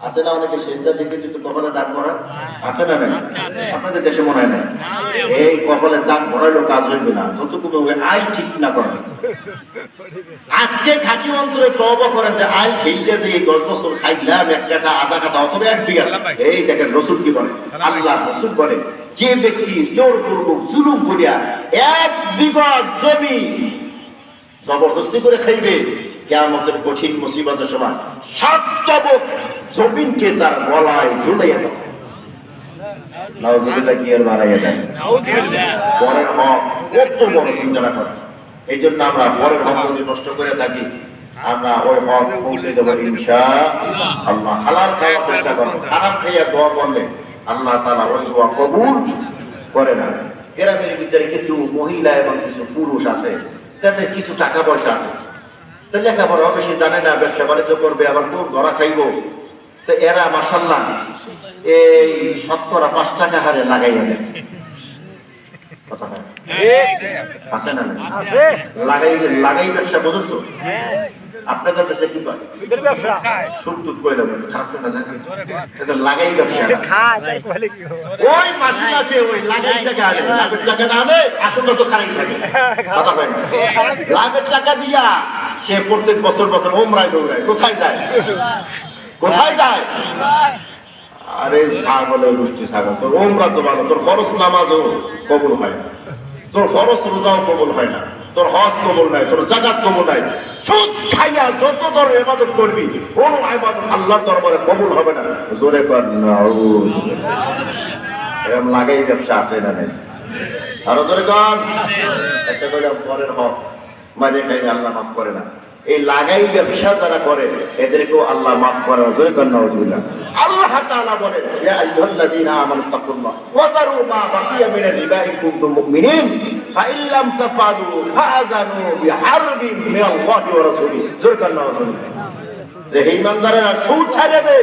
আছে না অনেকে সেজদা দিকে যদি কপালে দাগ পড়া আছে না নাই? আপনাদের দেশে মনে হয় না। এই কপালে দাগ পড়াইলো কাজ হইবে না যতটুকু আইল ঠিক না করে। আজকে খাঁটি অন্তরে তওবা করেন যে আইল ঠিকটা যে এই 10 বছর খাইলাম এক কাটা আধা কাটা অথবা এক বিঘা। এই দেখেন রসুল কি বলে, আল্লাহ রসুল বলে যে ব্যক্তি জোর পূর্বক জুলুম করিয়া 1 বিঘা জমি জবরদস্তি করে খাইবে, কিয়ামতের কঠিন মুসিবতের সময় 7 তবক জমিনকে তার গলায় ঝুলাইয়া দেয়। নাউজুবিল্লাহ, কি আর মারাইয়া দেয়। পরের হক কত বড় চিন্তা করে। এই জন্য আমরা পরের হক যদি নষ্ট করে থাকি, আমরা ওই হক পৌঁছে দেবো ইনশাআল্লাহ। হালাল খাওয়ার চেষ্টা করো, হারাম খাইয়া দোয়া করলে আল্লাহ তাআলা ওই দোয়া কবুল করে না। গ্রামের ভিতরে কিছু মহিলা এবং কিছু পুরুষ আছে, তাদের কিছু টাকা পয়সা আছে, তো লেখাপড়া হবে সে জানে না, ব্যবসা বাণিজ্য করবে, আবার কোন ধরা খাইব। তো এরা মাশাআল্লাহ এই শতকরা 5 টাকা হারে লাগাইয়া দেয়। কথা হয় আছে না? লাগাই ব্যবসা বুঝুন তো। আপনাদের দেশে কি করে? সুটুট কইলাম, খারাপ শোনা যায় না। লাগাই ব্যবসা ওই মাসে মাসে ওই লাগাই টাকা আনে, লাভের টাকা না আনে আসলে তো খারাপ থাকে। কথা হয় না? লাভের টাকা দিয়া সে প্রত্যেক বছর বছর ওমরায় দৌড়ায়। কোথায় যায়? কোথায় যায়? আরে ছাগলের গোষ্ঠী ছাগল, তোর ওমরা তো ভালো, তোর ফরজ নামাজও কবুল হয় না, তোর ফরজ রোজাও কবুল হয় না, তোর হজ কবুল নাই, তোর যাকাত কবুল নাই। সুদ খাইয়া যত তোর ইবাদত করবি কোন ইবাদত আল্লাহর দরবারে কবুল হবে না। জোরে কর নাউজুবিল্লাহ। এরকম লাগাই ব্যবসা আছে না নাই? আরো জোরে কর। একটা কইলাম পরের হক মানে খাইলে আল্লাহ মাফ করে না। এই লাগাই ব্যবসা যারা করে এদেরকেও আল্লাহ মাফ করে না। জোরে কর নাউজুবিল্লাহ। আল্লাহ তাআলা বলেন, ইয়া আইয়ুহাল্লাযীনা আমানু তাকুল্লাহ ওয়া দারু মা বাকিয়া মিনার রিবা ইন কুনতুম মুমিনিন ফাইন লাম তাফআলু ফাআযানু বিহারবিন মিনাল্লাহি ওয়া রাসূলিহি। জোরে কর নাউজুবিল্লাহ। যে ঈমানদারেরা সুদ ছাড়ে দে,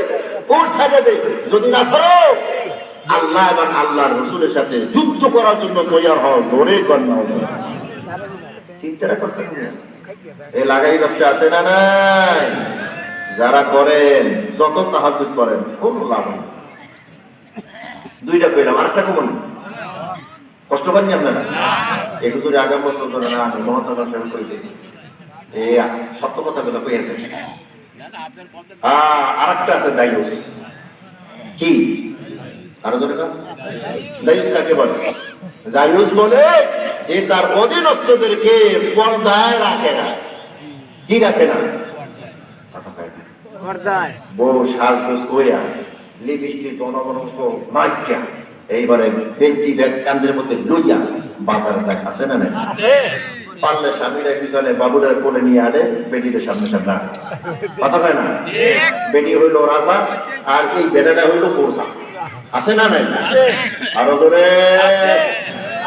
ঘুষ ছাড়ে দে, যদি না ছাড়ো আল্লাহ এবং আল্লাহর রাসূলের সাথে যুদ্ধ করার জন্য তৈয়ার হও। জোরে কর নাউজুবিল্লাহ। চিন্তা করছেন না? এই লাগাই ব্যবসা আছে না নাই? যারা করেন যত তাহাজ্জুদ করেন কোন লাভ নেই। দুইটা কইলাম, আরেকটা কমন কষ্ট পাচ্ছি আপনারা। এই হুজুরে আগাম বছর ধরে না আমি মহতারা সাহেব করেছি, এই সত্য কথাগুলো কইয়াছে। আরেকটা আছে দায়ুস। কি আরো ধরে দায়ুস কাকে বলে? দায়ুস বলে যে তার অধীনস্থদেরকে পর্দায় রাখে না। কি রাখে না? বউ সাজগোজ করিয়া লিপস্টিক গণগণক মাইকা এইবারে পেন্টি ব্যাগ কান্দের মধ্যে লইয়া বাজারে যায়। আছে না নাই? পারলে স্বামীরা পিছনে বাবুরা কোলে নিয়ে আনে, বেটিটা সামনে সামনে আনে। কথা কয় না? বেটি হইলো রাজা আর এই বেটাটা হইলো পোষা। আছে না নাই? আরো ধরে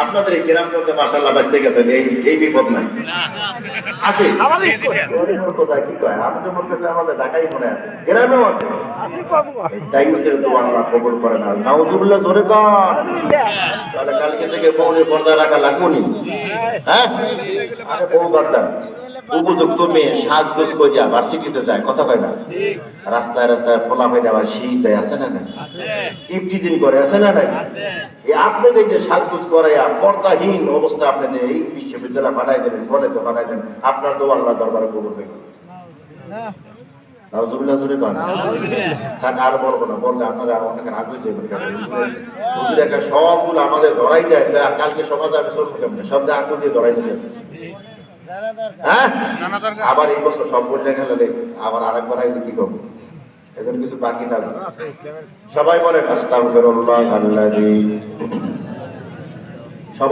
আপনাদের এই গ্রামগঞ্জে মাশাআল্লাহ বাঁচতে গেছেন, এই বিপদ নাই। আছে কোথায় কি কয়? আমি তো মনে করছি আমাদের ঢাকাই মনে আছে, গ্রামেও আছে। দায়ুসের দোয়া আল্লাহ কবুল করে না। নাউজুবিল্লাহ। জোরে কর। তাহলে কালকে থেকে বউরে পর্দা রাখা লাগুনি। হ্যাঁ, আরে বউ বাদ, উপযুক্ত মেয়ে সাজগোজ করিয়া ভার্সিটিতে যায়। কথা কয় না? রাস্তায় রাস্তায় ফোলা ফেটে আবার শীতে আছে না নাই? ইফটিজিং করে। আছে না নাই? আপনি যে সাজগোজ করাইয়া পর্দাহীন অবস্থা আপনি যে এই বিশ্ববিদ্যালয় পাঠাই দেবেন, কলেজে পাঠাই দেবেন, আপনার তো আল্লাহ দরবারে কবুল হইবে। নাউজুবিল্লাহ। জোরে কর। থাক আর বলবো না, বললে আপনারা অনেক রাগ হয়েছে। সবগুলো আমাদের ধরাই দেয়। কালকে সমাজে আমি চলবো কেমন? সব আগুন দিয়ে ধরাই দিতেছে। হ্যাঁ, আবার এই বছর সব বললে গেলে আবার আরেকবার আইলে কি করবো? এজন্য কিছু বাকি থাকবে। সবাই বলেন আস্তাগফিরুল্লাহ আল্লাযী